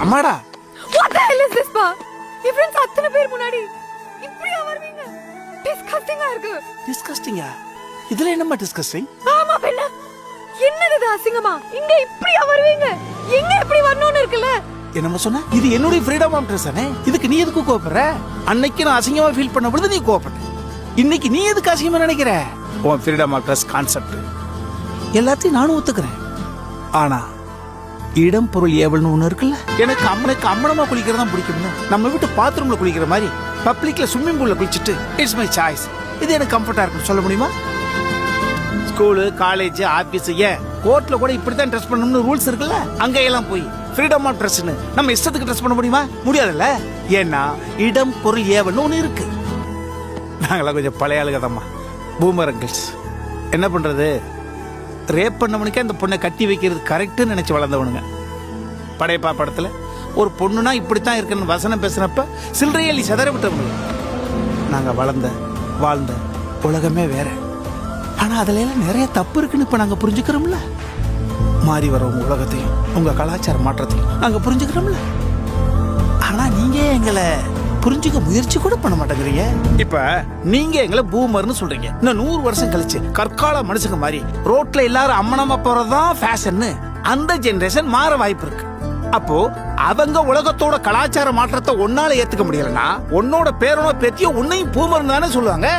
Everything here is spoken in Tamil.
அம்மாடா. What the hell is this பா? என் ஃப்ரெண்ட்ஸ் அத்தனை பேர் முன்னாடி இப்படியா வருவீங்க? டிஸ்கஸ்டிங்கா இருக்கு. டிஸ்கஸ்டிங்கா? இதுல என்னம்மா டிஸ்கஸ்டிங்? ஆமா பெண்ணா. என்னது இது அசிங்கமா? இங்க இப்படியா வருவீங்க? எங்க இப்படி வரணும்னு இருக்குல்ல? என்னம்மா சொன்ன? இது என்னுடைய ஃப்ரீடம் ஆஃப் ட்ரெஸ்ஸானே. இதுக்கு நீ எதுக்கு கோபப்படுற? அன்னைக்கு நான் அசிங்கமா ஃபீல் பண்ண பொழுது நீ கோபப்பட்ட. இன்னைக்கு நீ எதுக்கு அசிங்கமா நினைக்கிற? உன் ஃப்ரீடம் ஆஃப் ட்ரெஸ் கான்செப்ட் எல்லாத்தையும் நானும் ஒத்துக்கிறேன். ஆனா இடம் பொருள் ஏவல்னு ஒண்ணு இருக்குல்ல. எனக்கு அம்மனமா குளிக்கிறது தான் பிடிக்கும்னு நம்ம வீட்டு பாத்ரூம்ல குளிக்கிற மாதிரி பப்ளிக்ல ஸ்விம்மிங் பூல்ல குளிச்சுட்டு இட்ஸ் மை சாய்ஸ், இது எனக்கு கம்ஃபர்ட்டா இருக்குன்னு சொல்ல முடியுமா? ஸ்கூலு, காலேஜ், ஆபீஸ், ஏன் கோர்ட்ல கூட இப்படித்தான் ட்ரெஸ் பண்ணணும்னு ரூல்ஸ் இருக்குல்ல. அங்க எல்லாம் போய் ஃப்ரீடம் ஆஃப் ட்ரெஸ்னு நம்ம இஷ்டத்துக்கு ட்ரெஸ் பண்ண முடியுமா? முடியாதுல்ல. ஏன்னா இடம் பொருள் ஏவல்னு ஒண்ணு இருக்கு. நாங்களாம் கொஞ்சம் பழைய ஆளுகதாம்மா, பூமர் அங்கிள்ஸ். என்ன பண்றது, ரேப் பண்ணவனுக்கே அந்த பொண்ணை கட்டி வைக்கிறது கரெக்ட்னு நினைச்சு வளர்ந்தவனுங்க. படையப்பா படத்துல ஒரு பொண்ணுனா இப்படித்தான் இருக்குன்னு வசனம் பேசுனப்ப சில்லறையலி செதற விட்டவங்க. நாங்க வாழ்ந்த உலகமே வேற. ஆனா அதுல எல்லாம் நிறைய தப்பு இருக்குன்னு இப்ப நாங்க புரிஞ்சுக்கிறோம்ல. மாறி வரவங்க உலகத்தையும் உங்க கலாச்சார மாற்றத்தையும் நாங்க புரிஞ்சுக்கிறோம்ல. ஆனா நீங்க எங்களை புரிஞ்சுக்க முயற்சி கூட பண்ண மாட்டேங்கிறீங்க. இப்ப நீங்க எங்களை பூமர்னு சொல்றீங்க. இன்னும் 100 வருஷம் கழிச்சு கற்கால மனுஷங்க மாதிரி ரோட்ல எல்லாரும் அம்மனமா போறதுதான் ஃபேஷன். அந்த ஜெனரேஷன் மாற வாய்ப்பு இருக்கு. அப்போ அவங்க உலகத்தோட கலாச்சார மாற்றத்தை ஒன்னால ஏத்துக்க முடியலன்னா உன்னோட பேரனோ பேத்தியோ உன்னையும் பூமர்னு தானே சொல்லுவாங்க.